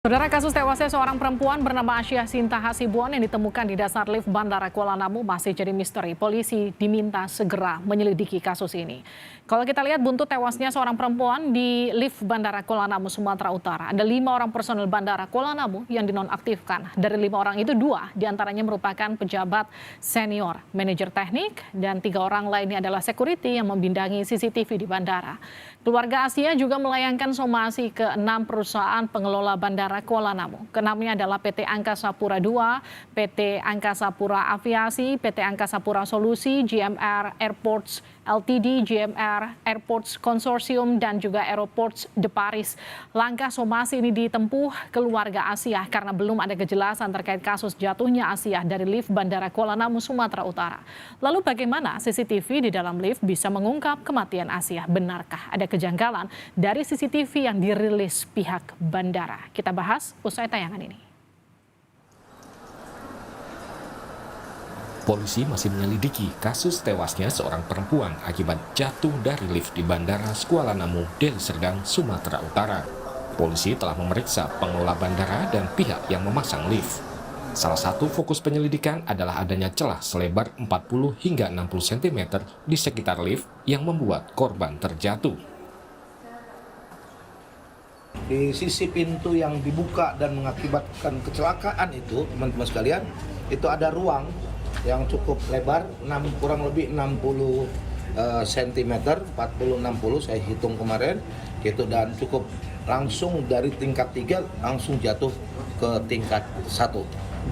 Saudara, kasus tewasnya seorang perempuan bernama Asia Sinta Hasibuan yang ditemukan di dasar lift Bandara Kuala Namu masih jadi misteri. Polisi diminta segera menyelidiki kasus ini. Kalau kita lihat buntut tewasnya seorang perempuan di lift Bandara Kuala Namu, Sumatera Utara. Ada 5 orang personel Bandara Kuala Namu yang dinonaktifkan. Dari 5 orang itu 2 diantaranya merupakan pejabat senior, manajer teknik, dan 3 orang lainnya adalah security yang membindangi CCTV di bandara. Keluarga Asia juga melayangkan somasi ke 6 perusahaan pengelola bandara Kuala Namu. Keenamnya adalah PT Angkasa Pura II, PT Angkasa Pura Aviasi, PT Angkasa Pura Solusi, GMR Airports Ltd, GMR Airports Consortium, dan juga Aeroports de Paris. Langkah somasi ini ditempuh keluarga Asia karena belum ada kejelasan terkait kasus jatuhnya Asia dari lift Bandara Kuala Namu, Sumatera Utara. Lalu bagaimana CCTV di dalam lift bisa mengungkap kematian Asia? Benarkah ada kejanggalan dari CCTV yang dirilis pihak bandara? Kita bahas usai tayangan ini. Polisi masih menyelidiki kasus tewasnya seorang perempuan akibat jatuh dari lift di Bandara Kuala Namu, Deli Serdang, Sumatera Utara. Polisi telah memeriksa pengelola bandara dan pihak yang memasang lift. Salah satu fokus penyelidikan adalah adanya celah selebar 40 hingga 60 cm di sekitar lift yang membuat korban terjatuh. Di sisi pintu yang dibuka dan mengakibatkan kecelakaan itu, teman-teman sekalian, itu ada ruang yang cukup lebar, kurang lebih 60 cm, 40-60 saya hitung kemarin, gitu, dan cukup langsung dari tingkat 3 langsung jatuh ke tingkat 1.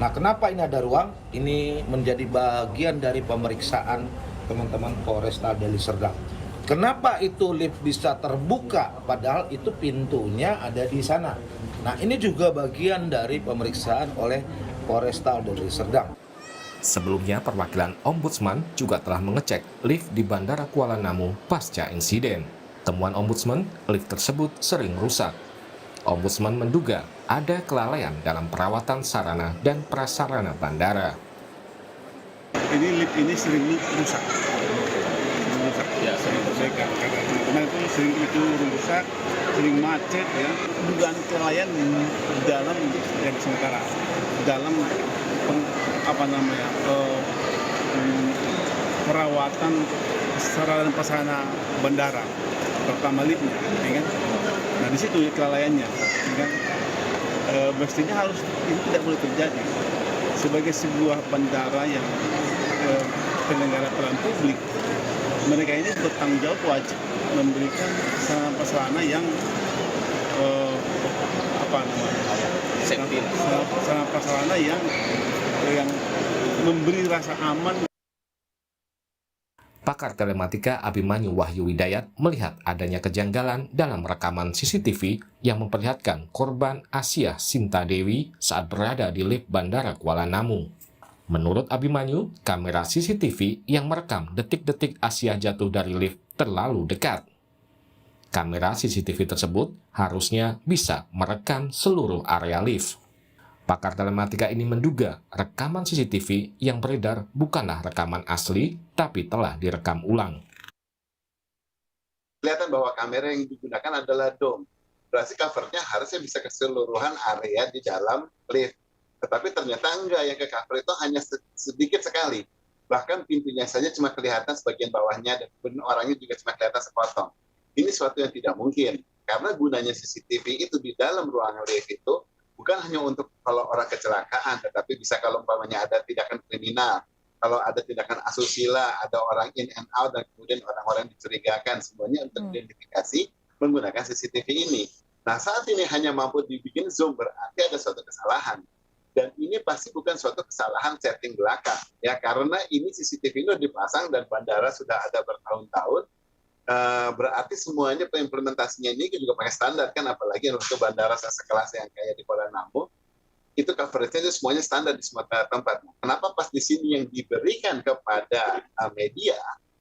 Nah, kenapa ini ada ruang? Ini menjadi bagian dari pemeriksaan teman-teman Polresta Deli Serdang. Kenapa itu lift bisa terbuka padahal itu pintunya ada di sana? Nah, ini juga bagian dari pemeriksaan oleh Polresta Deli Serdang. Sebelumnya, perwakilan Ombudsman juga telah mengecek lift di Bandara Kuala Namu pasca insiden. Temuan Ombudsman, lift tersebut sering rusak. Ombudsman menduga ada kelalaian dalam perawatan sarana dan prasarana bandara. Ini lift ini sering rusak. Ya, sering rusak. Kemarin itu sering itu rusak, sering macet ya. Dugaan kelalaian dalam yang sementara dalam perawatan sarana dan prasarana bandara, terutama liftnya, ya kan? Nah, di situ kelalaiannya, ya kan? Mestinya harus ini tidak boleh terjadi sebagai sebuah bandara yang penyelenggara peran publik. Mereka ini bertanggung jawab wajib memberikan sarana prasarana yang sarana prasarana yang memberi rasa aman. Pakar telematika Abimanyu Wahyu Widayat melihat adanya kejanggalan dalam rekaman CCTV yang memperlihatkan korban Asia Sinta Dewi saat berada di lift Bandara Kuala Namu. Menurut Abimanyu, kamera CCTV yang merekam detik-detik Asia jatuh dari lift terlalu dekat. Kamera CCTV tersebut harusnya bisa merekam seluruh area lift. Pakar telematika ini menduga rekaman CCTV yang beredar bukanlah rekaman asli, tapi telah direkam ulang. Kelihatan bahwa kamera yang digunakan adalah dome. Berarti covernya harusnya bisa keseluruhan area di dalam lift. Tetapi ternyata enggak, yang ke cover itu hanya sedikit sekali. Bahkan pintunya saja cuma kelihatan sebagian bawahnya, dan kemudian orangnya juga cuma kelihatan sepotong. Ini suatu yang tidak mungkin. Karena gunanya CCTV itu di dalam ruang lift itu bukan hanya untuk kalau orang kecelakaan, tetapi bisa kalau umpamanya ada tindakan kriminal, kalau ada tindakan asusila, ada orang in and out, dan kemudian orang-orang dicurigakan, semuanya untuk identifikasi menggunakan CCTV ini. Nah, saat ini hanya mampu dibikin zoom, berarti ada suatu kesalahan. Dan ini pasti bukan suatu kesalahan setting belakang, ya, karena ini CCTV ini dipasang dan bandara sudah ada bertahun-tahun. Berarti semuanya implementasinya ini juga pakai standar kan, apalagi untuk bandara sekelas yang kayak di Kuala Namu, itu coverage-nya semuanya standar di semua tempat. Kenapa pas di sini yang diberikan kepada media,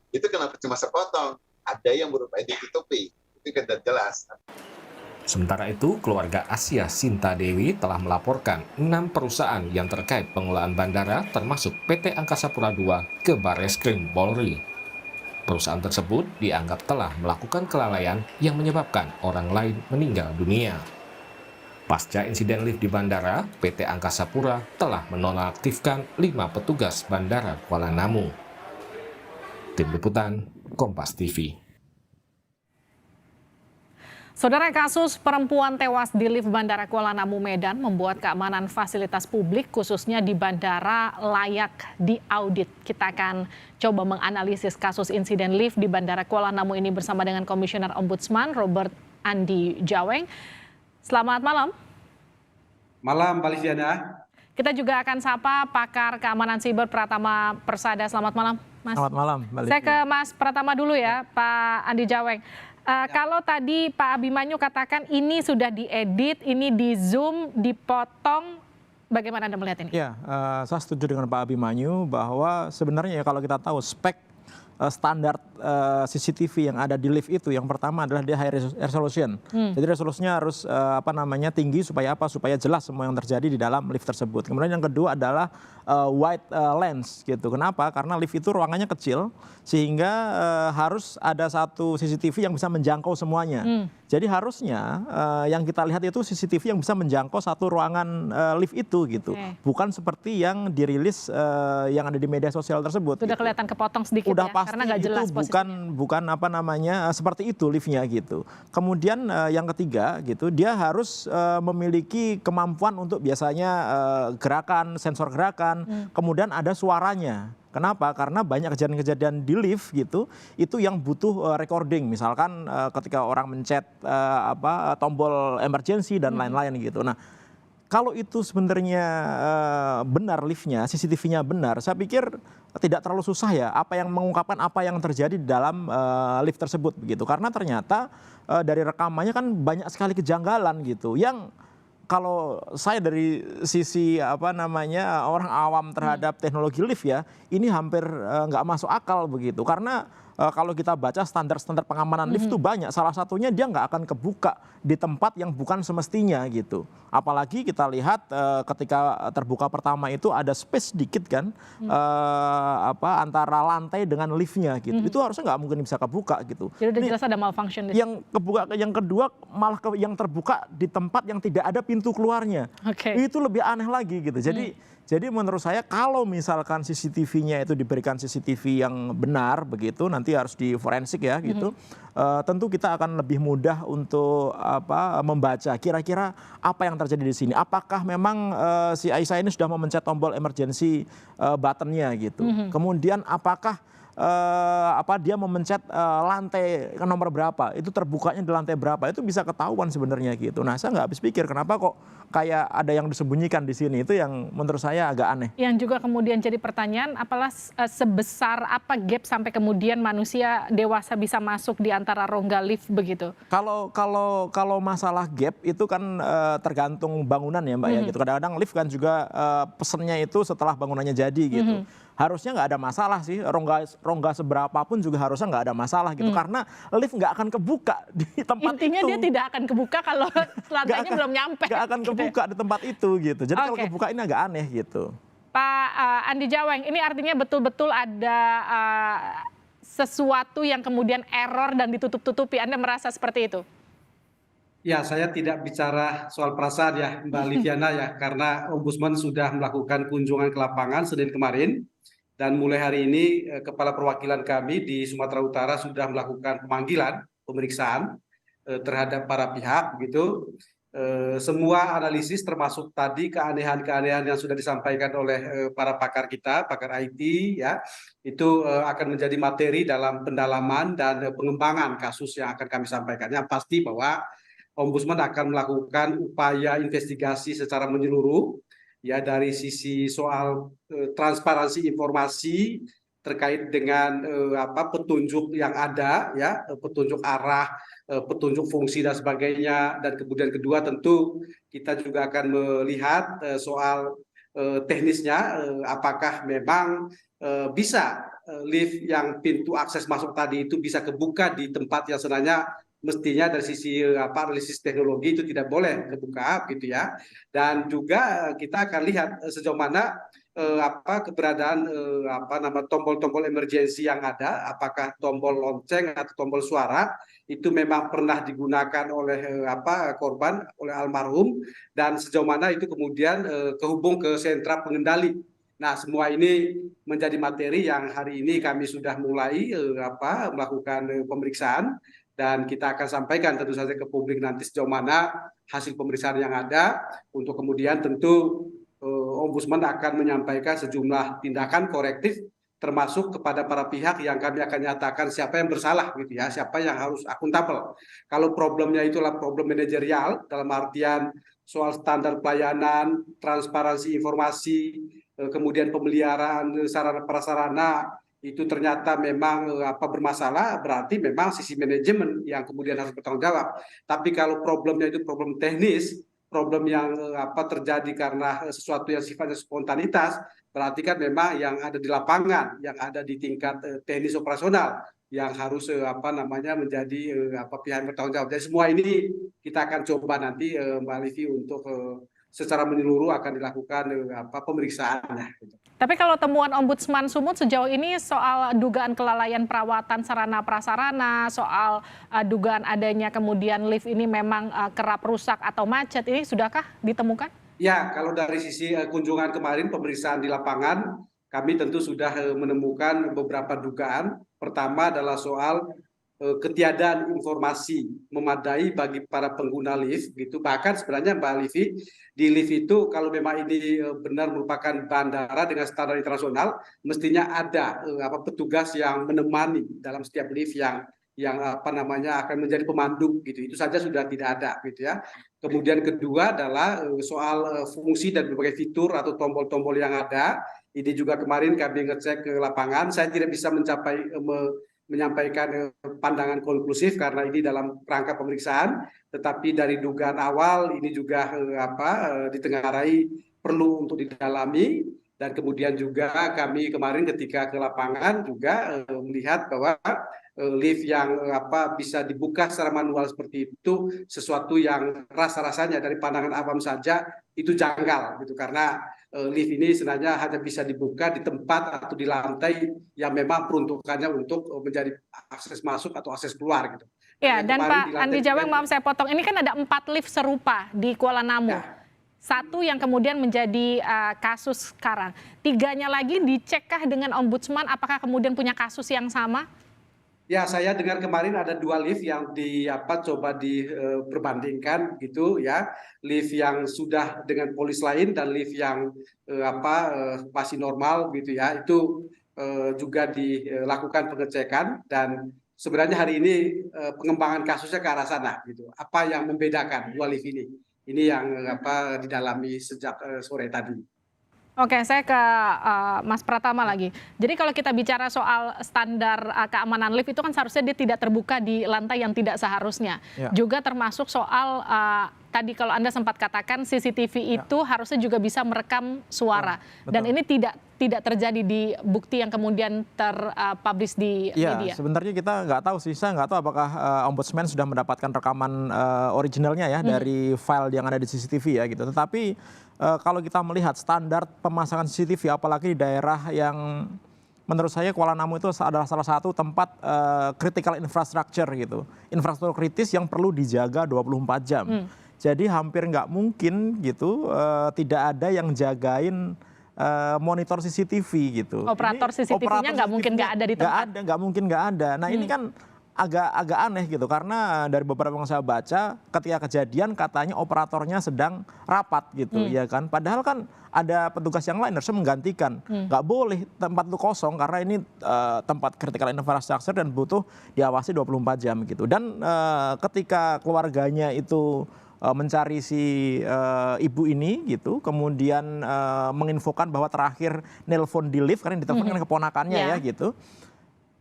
itu kenapa cuma sepotong? Ada yang berupaya ditutupi, itu tidak jelas. Sementara itu, keluarga Asia Sinta Dewi telah melaporkan 6 perusahaan yang terkait pengelolaan bandara termasuk PT Angkasa Pura II ke Barreskrim Polri. Perusahaan tersebut dianggap telah melakukan kelalaian yang menyebabkan orang lain meninggal dunia. Pasca insiden lift di bandara, PT Angkasa Pura telah menonaktifkan 5 petugas Bandara Kuala Namu. Tim Liputan, Kompas TV. Saudara, kasus perempuan tewas di lift Bandara Kuala Namu Medan membuat keamanan fasilitas publik khususnya di bandara layak diaudit. Kita akan coba menganalisis kasus insiden lift di Bandara Kuala Namu ini bersama dengan Komisioner Ombudsman Robert Andi Jaweng. Selamat malam. Malam, Mbak Liviana. Kita juga akan sapa pakar keamanan siber Pratama Persada. Selamat malam, Mas. Selamat malam, Mbak Liviana. Saya ke Mas Pratama dulu ya, Pak Andi Jaweng. Kalau tadi Pak Abimanyu katakan ini sudah diedit, ini di zoom, dipotong, bagaimana Anda melihat ini? Ya, saya setuju dengan Pak Abimanyu bahwa sebenarnya ya kalau kita tahu spek standar CCTV yang ada di lift itu, yang pertama adalah dia high resolution. Jadi resolusinya harus tinggi supaya apa? Supaya jelas semua yang terjadi di dalam lift tersebut. Kemudian yang kedua adalah wide lens gitu. Kenapa? Karena lift itu ruangannya kecil sehingga harus ada satu CCTV yang bisa menjangkau semuanya. Jadi harusnya yang kita lihat itu CCTV yang bisa menjangkau satu ruangan lift itu gitu. Bukan seperti yang dirilis yang ada di media sosial tersebut. Sudah gitu. kelihatan kepotong sedikit Udah ya, pasti karena nggak jelas itu posisinya. bukan seperti itu liftnya gitu. Kemudian yang ketiga gitu, dia harus memiliki kemampuan untuk biasanya gerakan, sensor gerakan, kemudian ada suaranya. Kenapa? Karena banyak kejadian-kejadian di lift gitu, itu yang butuh recording. Misalkan ketika orang mencet tombol emergency dan lain-lain gitu. Nah, kalau itu sebenarnya benar liftnya, CCTV-nya benar, saya pikir tidak terlalu susah ya apa yang mengungkapkan apa yang terjadi di dalam lift tersebut begitu. Karena ternyata dari rekamannya kan banyak sekali kejanggalan gitu yang kalau saya dari sisi orang awam terhadap teknologi lift ya, ini hampir nggak masuk akal begitu. Karena kalau kita baca standar-standar pengamanan lift itu banyak. Salah satunya dia nggak akan kebuka di tempat yang bukan semestinya gitu. Apalagi kita lihat ketika terbuka pertama itu ada space sedikit kan antara lantai dengan liftnya gitu. Itu harusnya nggak mungkin bisa kebuka gitu. Jadi udah jelas ada malfunction di Yang kebuka, yang kedua malah yang terbuka di tempat yang tidak ada pintu keluarnya. Itu lebih aneh lagi gitu. Jadi menurut saya kalau misalkan CCTV-nya itu diberikan CCTV yang benar begitu, nanti harus di forensik ya gitu. Tentu kita akan lebih mudah untuk membaca kira-kira apa yang terjadi di sini. Apakah memang si Aisyah ini sudah memencet tombol emergency button-nya gitu. Kemudian apakah dia memencet lantai nomor berapa, itu terbukanya di lantai berapa, itu bisa ketahuan sebenarnya gitu. Nah, saya nggak habis pikir kenapa kok kayak ada yang disembunyikan di sini, itu yang menurut saya agak aneh. Yang juga kemudian jadi pertanyaan, apalah sebesar apa gap sampai kemudian manusia dewasa bisa masuk di antara rongga lift begitu? Kalau masalah gap itu kan tergantung bangunan ya Mbak ya gitu. Kadang-kadang lift kan juga pesennya itu setelah bangunannya jadi gitu. Harusnya nggak ada masalah sih, rongga seberapa pun juga harusnya nggak ada masalah gitu. Karena lift nggak akan kebuka di tempat Intinya itu. dia tidak akan kebuka kalau lantainya belum nyampe. Nggak akan kebuka di tempat itu gitu. Jadi kalau kebuka ini agak aneh gitu. Pak Andi Jaweng, ini artinya betul-betul ada sesuatu yang kemudian error dan ditutup-tutupi. Anda merasa seperti itu? Ya, saya tidak bicara soal perasaan ya, Mbak Liviana ya, karena Ombudsman sudah melakukan kunjungan ke lapangan Senin kemarin, dan mulai hari ini Kepala Perwakilan kami di Sumatera Utara sudah melakukan pemanggilan, pemeriksaan terhadap para pihak begitu. Semua analisis termasuk tadi keanehan-keanehan yang sudah disampaikan oleh para pakar kita, pakar IT ya, itu akan menjadi materi dalam pendalaman dan pengembangan kasus yang akan kami sampaikan. Yang pasti bahwa Ombudsman akan melakukan upaya investigasi secara menyeluruh ya, dari sisi soal transparansi informasi terkait dengan petunjuk yang ada ya, petunjuk arah, petunjuk fungsi dan sebagainya, dan kemudian kedua tentu kita juga akan melihat soal teknisnya, apakah memang bisa lift yang pintu akses masuk tadi itu bisa kebuka di tempat yang sebenarnya mestinya dari sisi analisis teknologi itu tidak boleh kebuka gitu ya. Dan juga kita akan lihat sejauh mana keberadaan tombol-tombol emergensi yang ada, apakah tombol lonceng atau tombol suara itu memang pernah digunakan oleh korban, oleh almarhum, dan sejauh mana itu kemudian kehubung ke sentra pengendali. Nah, semua ini menjadi materi yang hari ini kami sudah mulai melakukan pemeriksaan, dan kita akan sampaikan tentu saja ke publik nanti sejauh mana hasil pemeriksaan yang ada, untuk kemudian tentu Ombudsman akan menyampaikan sejumlah tindakan korektif, termasuk kepada para pihak yang kami akan nyatakan siapa yang bersalah gitu ya, siapa yang harus akuntabel. Kalau problemnya itulah problem manajerial dalam artian soal standar pelayanan, transparansi informasi, kemudian pemeliharaan sarana prasarana itu ternyata memang bermasalah, berarti memang sisi manajemen yang kemudian harus bertanggung jawab. Tapi kalau problemnya itu problem teknis, problem yang terjadi karena sesuatu yang sifatnya spontanitas, berarti kan memang yang ada di lapangan, yang ada di tingkat teknis operasional yang harus menjadi pihak yang bertanggung jawab. Jadi semua ini kita akan coba nanti Mbak Livi untuk secara menyeluruh akan dilakukan pemeriksaan. Tapi kalau temuan Ombudsman Sumut sejauh ini soal dugaan kelalaian perawatan sarana prasarana, soal dugaan adanya kemudian lift ini memang kerap rusak atau macet, ini sudahkah ditemukan? Ya, kalau dari sisi kunjungan kemarin pemeriksaan di lapangan, kami tentu sudah menemukan beberapa dugaan. Pertama adalah soal ketiadaan informasi memadai bagi para pengguna lift gitu. Bahkan sebenarnya Mbak Livi, di lift itu kalau memang ini benar merupakan bandara dengan standar internasional, mestinya ada petugas yang menemani dalam setiap lift yang akan menjadi pemandu gitu. Itu saja sudah tidak ada gitu ya. Kemudian kedua adalah soal fungsi dan berbagai fitur atau tombol-tombol yang ada. Ini juga kemarin kami ngecek ke lapangan. Saya tidak bisa menyampaikan pandangan konklusif karena ini dalam rangka pemeriksaan, tetapi dari dugaan awal ini juga ditengarai perlu untuk didalami, dan kemudian juga kami kemarin ketika ke lapangan juga melihat bahwa lift yang bisa dibuka secara manual seperti itu sesuatu yang rasa-rasanya dari pandangan awam saja itu janggal gitu, karena lift ini sebenarnya hanya bisa dibuka di tempat atau di lantai yang memang peruntukannya untuk menjadi akses masuk atau akses keluar gitu. Ya, dan Pak Andi Jaweng, maaf saya potong, ini kan ada 4 lift serupa di Kuala Namu. Ya. Satu yang kemudian menjadi kasus sekarang. 3-nya lagi dicekkah dengan Ombudsman, apakah kemudian punya kasus yang sama? Ya, saya dengar kemarin ada 2 lift yang coba diperbandingkan gitu ya, lift yang sudah dengan polis lain dan lift yang masih normal gitu ya, itu juga dilakukan pengecekan, dan sebenarnya hari ini pengembangan kasusnya ke arah sana gitu. Apa yang membedakan 2 lift ini? Ini yang didalami sejak sore tadi. Oke, saya ke Mas Pratama lagi. Jadi kalau kita bicara soal standar keamanan lift itu kan seharusnya dia tidak terbuka di lantai yang tidak seharusnya. Ya. Juga termasuk soal tadi kalau Anda sempat katakan CCTV itu harusnya juga bisa merekam suara. Dan ini tidak terjadi di bukti yang kemudian terpublish di media. Sebenarnya kita nggak tahu sih, saya nggak tahu apakah Ombudsman sudah mendapatkan rekaman originalnya ya dari file yang ada di CCTV ya gitu. Tetapi kalau kita melihat standar pemasangan CCTV, apalagi di daerah yang menurut saya Kuala Namu itu adalah salah satu tempat critical infrastructure gitu, infrastruktur kritis yang perlu dijaga 24 jam. Jadi hampir nggak mungkin gitu tidak ada yang jagain monitor CCTV gitu. Operator CCTV-nya nggak mungkin nggak ada di tempat. Nggak mungkin nggak ada. Nah ini kan agak aneh gitu, karena dari beberapa yang saya baca ketika kejadian katanya operatornya sedang rapat gitu ya kan, padahal kan ada petugas yang lain harusnya menggantikan. Nggak boleh tempat itu kosong karena ini tempat critical infrastructure dan butuh diawasi 24 jam gitu. Dan ketika keluarganya itu mencari si ibu ini gitu, kemudian menginfokan bahwa terakhir nelpon di lift karena ditelepon keponakannya ya gitu.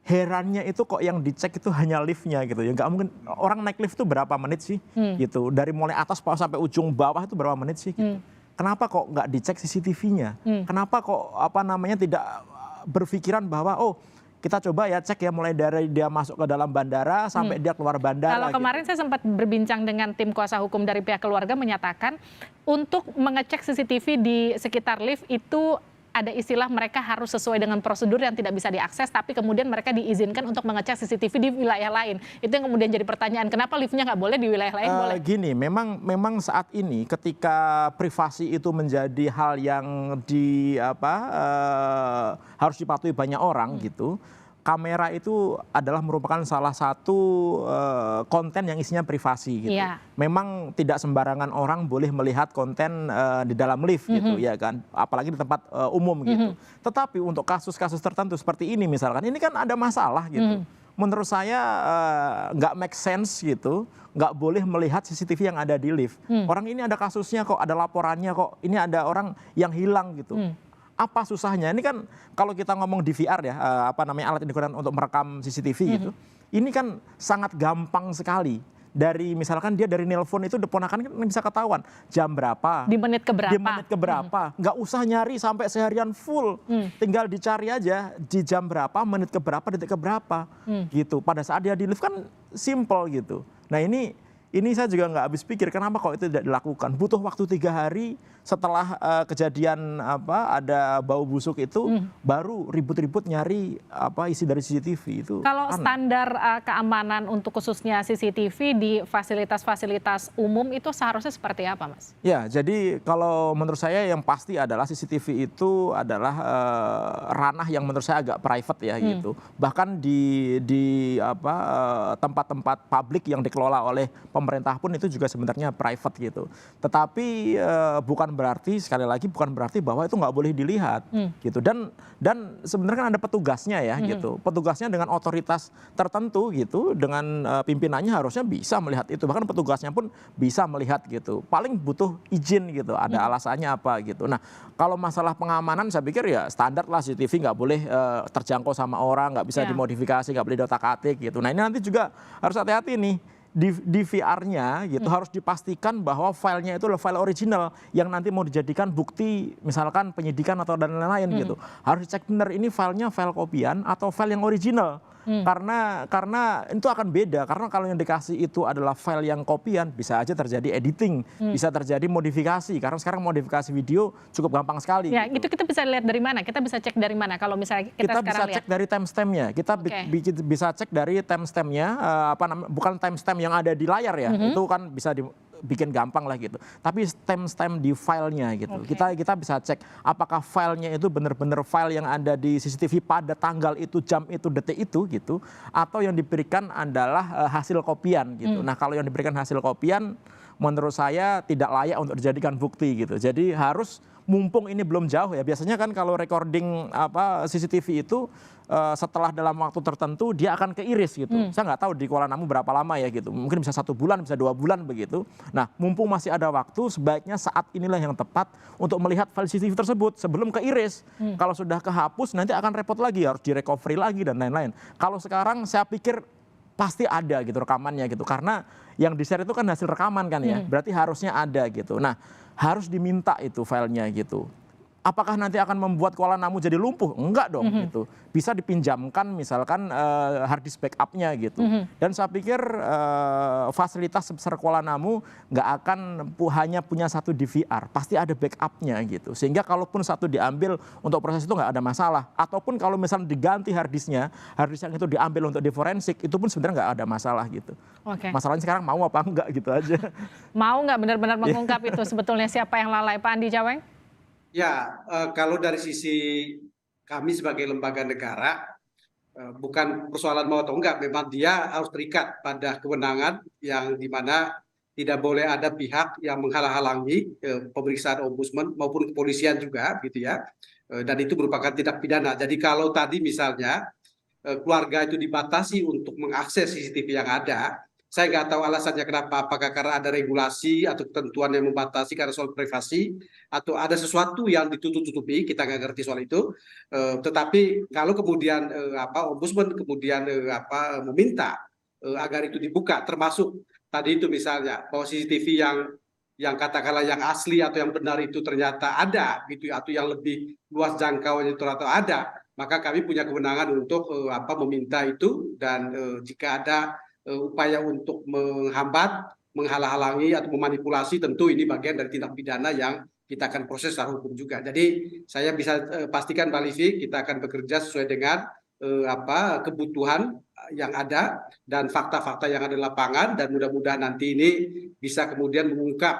Herannya itu kok yang dicek itu hanya liftnya gitu ya, nggak mungkin. Orang naik lift itu berapa menit sih gitu, dari mulai atas sampai ujung bawah itu berapa menit sih gitu. Kenapa kok nggak dicek CCTV-nya? Kenapa kok tidak berpikiran bahwa kita coba ya cek ya mulai dari dia masuk ke dalam bandara sampai dia keluar bandara. Kalau kemarin saya sempat berbincang dengan tim kuasa hukum dari pihak keluarga menyatakan untuk mengecek CCTV di sekitar lift itu ada istilah mereka harus sesuai dengan prosedur yang tidak bisa diakses, tapi kemudian mereka diizinkan untuk mengecek CCTV di wilayah lain. Itu yang kemudian jadi pertanyaan, kenapa liftnya nggak boleh di wilayah lain boleh? Gini, memang saat ini ketika privasi itu menjadi hal yang harus dipatuhi banyak orang gitu. Kamera itu adalah merupakan salah satu konten yang isinya privasi gitu. Iya. Memang tidak sembarangan orang boleh melihat konten di dalam lift gitu ya kan, apalagi di tempat umum gitu. Tetapi untuk kasus-kasus tertentu seperti ini misalkan, ini kan ada masalah gitu. Menurut saya nggak make sense gitu, nggak boleh melihat CCTV yang ada di lift. Orang ini ada kasusnya kok, ada laporannya kok, ini ada orang yang hilang gitu. Apa susahnya? Ini kan kalau kita ngomong DVR ya, alat yang digunakan untuk merekam CCTV gitu. Ini kan sangat gampang sekali. Dari misalkan dia dari nelpon itu ponakan kan bisa ketahuan jam berapa, Di menit keberapa? di menit keberapa. Nggak usah nyari sampai seharian full. Tinggal dicari aja di jam berapa, menit keberapa, detik keberapa gitu. Pada saat dia di lift kan simple gitu. Nah ini saya juga nggak habis pikir kenapa kok itu tidak dilakukan. Butuh waktu 3 hari setelah kejadian ada bau busuk itu, baru ribut-ribut nyari isi dari CCTV itu. Kalau aneh. standar keamanan untuk khususnya CCTV di fasilitas-fasilitas umum itu seharusnya seperti apa, Mas? Ya, jadi kalau menurut saya yang pasti adalah CCTV itu adalah ranah yang menurut saya agak private ya gitu. Bahkan di tempat-tempat publik yang dikelola oleh pemerintah pun itu juga sebenarnya private gitu. Tetapi bukan berarti bahwa itu nggak boleh dilihat gitu. Dan sebenarnya kan ada petugasnya ya gitu. Petugasnya dengan otoritas tertentu gitu, dengan pimpinannya harusnya bisa melihat itu. Bahkan petugasnya pun bisa melihat gitu. Paling butuh izin gitu, ada alasannya apa gitu. Nah, kalau masalah pengamanan saya pikir ya standar lah, CCTV nggak boleh terjangkau sama orang, nggak bisa dimodifikasi, nggak boleh diotak-atik gitu. Nah, ini nanti juga harus hati-hati nih. Di VR-nya gitu harus dipastikan bahwa filenya itu adalah file original yang nanti mau dijadikan bukti misalkan penyidikan atau dan lain-lain gitu. Harus dicek benar ini filenya file kopian atau file yang original. Karena itu akan beda, karena kalau yang dikasih itu adalah file yang kopian bisa aja terjadi editing, bisa terjadi modifikasi, karena sekarang modifikasi video cukup gampang sekali. Ya, gitu. itu kita bisa lihat dari mana? Kita bisa cek dari mana kalau misalnya kita Kita bisa sekarang lihat? cek dari timestamp-nya. Kita bisa cek dari timestamp-nya, bukan timestamp yang ada di layar ya, itu kan bisa bikin gampang lah gitu. Tapi timestamp di filenya gitu. Kita bisa cek apakah filenya itu benar-benar file yang ada di CCTV pada tanggal itu, jam itu, detik itu gitu, atau yang diberikan adalah hasil kopian gitu. Nah, kalau yang diberikan hasil kopian menurut saya tidak layak untuk dijadikan bukti gitu. Jadi harus mumpung ini belum jauh ya. Biasanya kan kalau recording CCTV itu setelah dalam waktu tertentu dia akan keiris gitu. Saya nggak tahu di Kuala Namu berapa lama ya gitu. Mungkin bisa 1 bulan, bisa 2 bulan begitu. Nah, mumpung masih ada waktu, sebaiknya saat inilah yang tepat untuk melihat file CCTV tersebut sebelum keiris. Kalau sudah kehapus nanti akan repot lagi, harus direcovery lagi dan lain-lain. Kalau sekarang saya pikir pasti ada gitu rekamannya gitu. Karena yang di-share itu kan hasil rekaman kan ya. Berarti harusnya ada gitu. Nah, harus diminta itu filenya gitu. Apakah nanti akan membuat Kuala Namu jadi lumpuh? Enggak dong gitu. Bisa dipinjamkan misalkan hard disk backupnya gitu. Dan saya pikir fasilitas sebesar Kuala Namu nggak akan hanya punya satu DVR, pasti ada backupnya gitu. Sehingga kalaupun satu diambil untuk proses itu nggak ada masalah. Ataupun kalau misalnya diganti hard disknya, hard disk yang itu diambil untuk diforensik, itu pun sebenarnya nggak ada masalah gitu. Masalahnya sekarang mau apa enggak gitu aja. Mau nggak benar-benar mengungkap itu sebetulnya siapa yang lalai, Pak Andi Jaweng? Ya, kalau dari sisi kami sebagai lembaga negara, bukan persoalan mau atau enggak, memang dia harus terikat pada kewenangan yang dimana tidak boleh ada pihak yang menghalang-halangi pemeriksaan ombudsman maupun kepolisian juga, gitu ya. Dan itu merupakan tindak pidana. Jadi kalau tadi misalnya keluarga itu dibatasi untuk mengakses CCTV yang ada, saya nggak tahu alasannya kenapa, apakah karena ada regulasi atau ketentuan yang membatasi karena soal privasi, atau ada sesuatu yang ditutup-tutupi, kita nggak ngerti soal itu. Tetapi kalau kemudian ombudsman kemudian meminta agar itu dibuka, termasuk tadi itu misalnya bahwa CCTV yang katakanlah yang asli atau yang benar itu ternyata ada, gitu, atau yang lebih luas jangkauannya ternyata ada, maka kami punya kewenangan untuk meminta itu, dan jika ada upaya untuk menghambat, menghalang-halangi atau memanipulasi, tentu ini bagian dari tindak pidana yang kita akan proses secara hukum juga. Jadi saya bisa pastikan Mbak Livi, kita akan bekerja sesuai dengan kebutuhan yang ada dan fakta-fakta yang ada di lapangan, dan mudah-mudahan nanti ini bisa kemudian mengungkap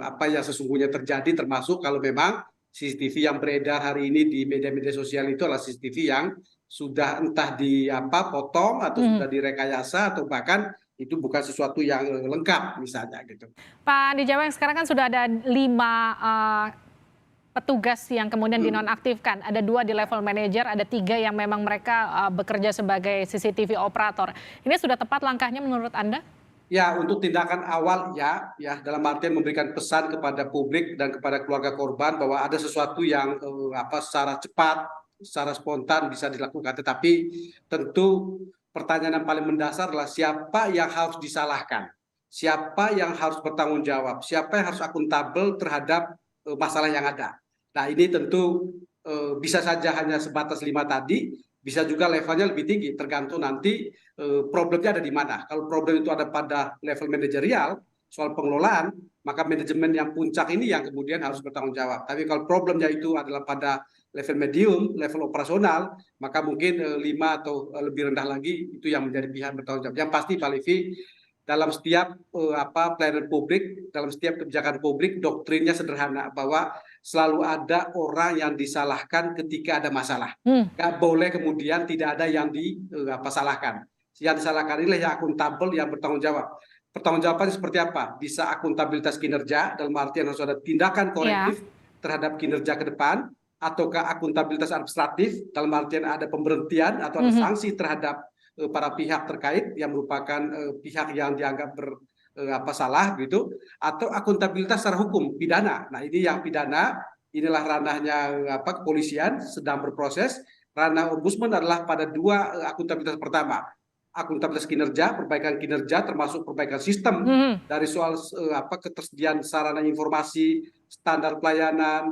apa yang sesungguhnya terjadi, termasuk kalau memang CCTV yang beredar hari ini di media-media sosial itu adalah CCTV yang sudah entah potong atau sudah direkayasa, atau bahkan itu bukan sesuatu yang lengkap misalnya gitu. Pak Andi Jaweng, sekarang kan sudah ada 5 petugas yang kemudian dinonaktifkan. Ada 2 di level manajer, ada 3 yang memang mereka bekerja sebagai CCTV operator. Ini sudah tepat langkahnya menurut Anda? Ya, untuk tindakan awal ya dalam artian memberikan pesan kepada publik dan kepada keluarga korban bahwa ada sesuatu yang secara cepat, secara spontan bisa dilakukan. Tetapi tentu pertanyaan yang paling mendasar adalah siapa yang harus disalahkan, siapa yang harus bertanggung jawab, siapa yang harus akuntabel terhadap masalah yang ada. Nah, ini tentu bisa saja hanya sebatas 5 tadi, bisa juga levelnya lebih tinggi, tergantung nanti problemnya ada di mana. Kalau problem itu ada pada level manajerial, soal pengelolaan, maka manajemen yang puncak ini yang kemudian harus bertanggung jawab. Tapi kalau problemnya itu adalah pada level medium, level operasional, maka mungkin 5 atau lebih rendah lagi itu yang menjadi pihak bertanggung jawab. Yang pasti Pak Livi, dalam setiap pelayanan publik, dalam setiap kebijakan publik, doktrinnya sederhana, bahwa selalu ada orang yang disalahkan ketika ada masalah. Nggak boleh kemudian tidak ada yang disalahkan. Yang disalahkan inilah yang akuntabel, yang bertanggung jawab. Pertanggungjawabannya seperti apa? Bisa akuntabilitas kinerja, dalam artian harus ada tindakan korektif terhadap kinerja ke depan, ataukah akuntabilitas administratif, dalam artian ada pemberhentian atau ada sanksi terhadap para pihak terkait yang merupakan pihak yang dianggap salah gitu, atau akuntabilitas secara hukum pidana. Nah, ini yang pidana, inilah ranahnya kepolisian sedang berproses. Ranah ombudsman adalah pada 2 akuntabilitas. Pertama, akuntabilitas kinerja, perbaikan kinerja termasuk perbaikan sistem dari soal ketersediaan sarana informasi, standar pelayanan,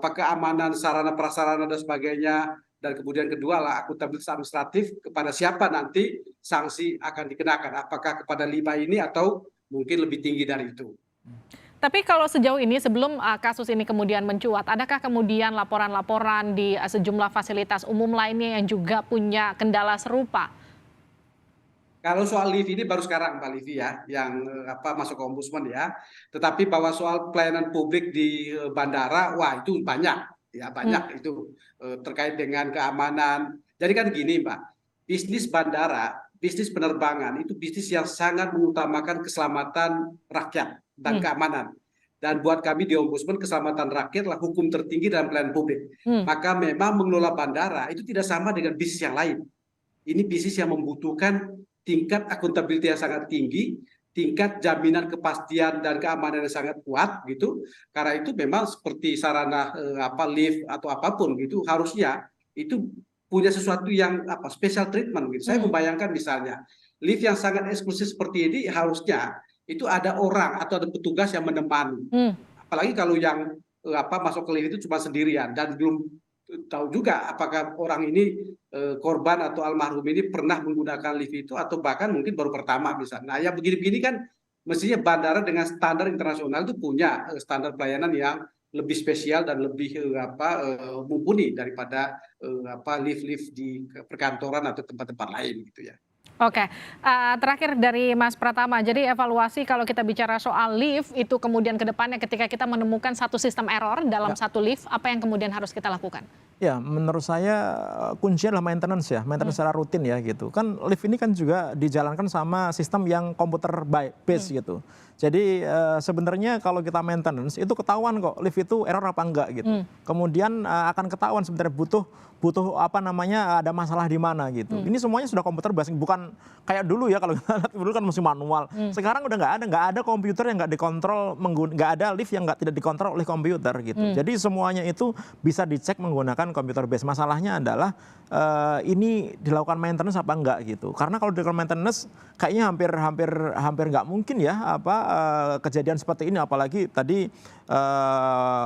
keamanan sarana prasarana dan sebagainya. Dan kemudian kedua lah akuntabilitas administratif, kepada siapa nanti sanksi akan dikenakan, apakah kepada 5 ini atau mungkin lebih tinggi dari itu. Tapi kalau sejauh ini sebelum kasus ini kemudian mencuat, adakah kemudian laporan-laporan di sejumlah fasilitas umum lainnya yang juga punya kendala serupa? Kalau soal lift ini baru sekarang Mbak Livi ya, yang masuk ke ombudsman ya. Tetapi bahwa soal pelayanan publik di bandara, wah itu banyak. Ya banyak itu terkait dengan keamanan. Jadi kan gini Mbak, bisnis bandara, bisnis penerbangan itu bisnis yang sangat mengutamakan keselamatan rakyat dan keamanan. Dan buat kami di Ombudsman, keselamatan rakyat adalah hukum tertinggi dalam pelayanan publik. Maka memang mengelola bandara itu tidak sama dengan bisnis yang lain. Ini bisnis yang membutuhkan tingkat akuntabilitas yang sangat tinggi, tingkat jaminan kepastian dan keamanan yang sangat kuat gitu. Karena itu memang seperti sarana lift atau apapun gitu, harusnya itu punya sesuatu yang special treatment gitu. Saya membayangkan misalnya lift yang sangat eksklusif seperti ini harusnya itu ada orang atau ada petugas yang menemani. Apalagi kalau yang masuk ke lift itu cuma sendirian dan belum tahu juga apakah orang ini korban atau almarhum ini pernah menggunakan lift itu atau bahkan mungkin baru pertama misalnya. Nah, yang begini-begini kan mestinya bandara dengan standar internasional itu punya standar pelayanan yang lebih spesial dan lebih mumpuni daripada lift-lift di perkantoran atau tempat-tempat lain gitu ya. Oke, terakhir dari Mas Pratama, jadi evaluasi kalau kita bicara soal lift itu kemudian ke depannya ketika kita menemukan satu sistem error dalam satu lift, apa yang kemudian harus kita lakukan? Ya, menurut saya kuncinya adalah maintenance ya, maintenance secara rutin ya gitu. Kan lift ini kan juga dijalankan sama sistem yang komputer based gitu. Jadi sebenarnya kalau kita maintenance itu ketahuan kok lift itu error apa enggak gitu. Kemudian akan ketahuan sebenarnya butuh ada masalah di mana gitu. Ini semuanya sudah komputer based, bukan kayak dulu ya, kalau kita lihat dulu kan masih manual. Sekarang udah nggak ada komputer yang nggak dikontrol, nggak ada lift yang tidak dikontrol oleh komputer gitu. Jadi semuanya itu bisa dicek menggunakan kan computer based. Masalahnya adalah ini dilakukan maintenance apa enggak gitu. Karena kalau dilakukan maintenance kayaknya hampir nggak mungkin ya kejadian seperti ini. Apalagi tadi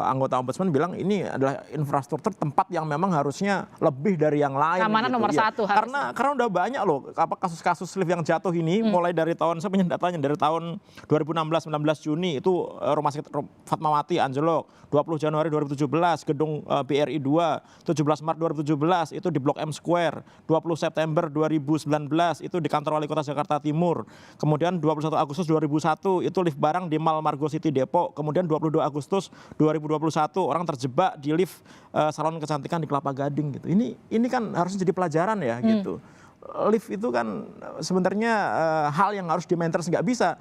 anggota ombudsman bilang ini adalah infrastruktur tempat yang memang harusnya lebih dari yang lain. Keamanan gitu. nomor satu harusnya. Karena udah banyak loh kasus-kasus lift yang jatuh ini mulai dari tahun, saya punya datanya dari tahun 2016 19 Juni itu rumah sakit Fatmawati anjlok, 20 Januari 2017 gedung BRI 2, 17 Maret 2017 itu di Blok M Square, 20 September 2019 itu di kantor Wali Kota Jakarta Timur, kemudian 21 Agustus 2001 itu lift barang di Mall Margo City Depok, kemudian 22 Agustus 2021 orang terjebak di lift salon kecantikan di Kelapa Gading gitu. Ini kan harus jadi pelajaran ya gitu. Lift itu kan sebenarnya hal yang harus di-maintenance, nggak bisa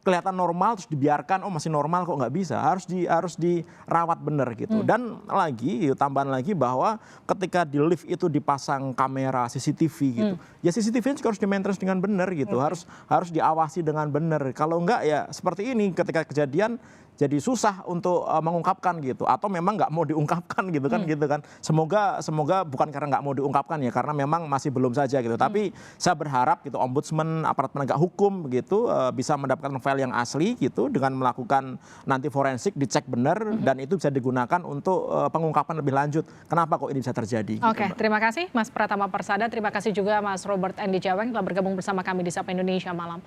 kelihatan normal terus dibiarkan masih normal kok, nggak bisa, harus dirawat benar gitu. Dan lagi tambahan lagi bahwa ketika di lift itu dipasang kamera CCTV gitu, ya CCTV juga harus di-maintenance dengan benar gitu, harus diawasi dengan benar. Kalau enggak ya seperti ini ketika kejadian jadi susah untuk mengungkapkan gitu, atau memang nggak mau diungkapkan gitu kan. Semoga bukan karena nggak mau diungkapkan ya, karena memang masih belum saja gitu. Tapi saya berharap gitu ombudsman, aparat penegak hukum gitu bisa mendapatkan file yang asli gitu dengan melakukan nanti forensik, dicek benar dan itu bisa digunakan untuk pengungkapan lebih lanjut. Kenapa kok ini bisa terjadi? Oke, terima kasih Mas Pratama Persada, terima kasih juga Mas Robert Endi Jaweng telah bergabung bersama kami di Sapa Indonesia Malam.